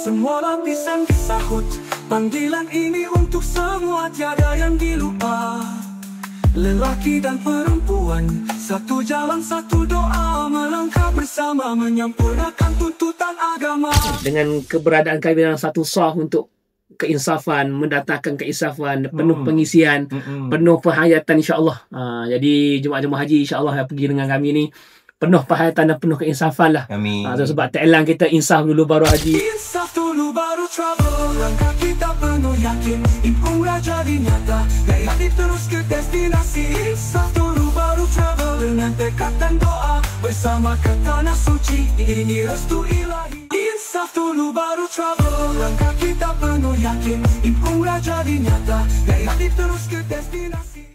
Semua lapisan disahut, panggilan ini untuk semua, tiada yang dilupa. Lelaki dan perempuan, satu jalan satu doa, melangkah bersama menyempurnakan tuntutan agama. Dengan keberadaan kami dalam satu saf untuk keinsafan, mendatangkan keinsafan, penuh pengisian, penuh penghayatan insya-Allah. Jadi jemaah-jemaah haji insya-Allah yang pergi dengan kami ni penuh penghayatan dan penuh keinsafan lah. Amin. Sebab tagline kita insaf dulu baru haji. Insaf dulu baru travel, langkah kita penuh yakin, umrah jadi nyata, gaya terus ke destinasi. Insaf dulu baru travel, dengan tekad dan doa, bersama ke tanah suci, ini restu ilahi. Insaf dulu baru travel, langkah kita penuh yakin, umrah jadi nyata, gaya terus ke destinasi.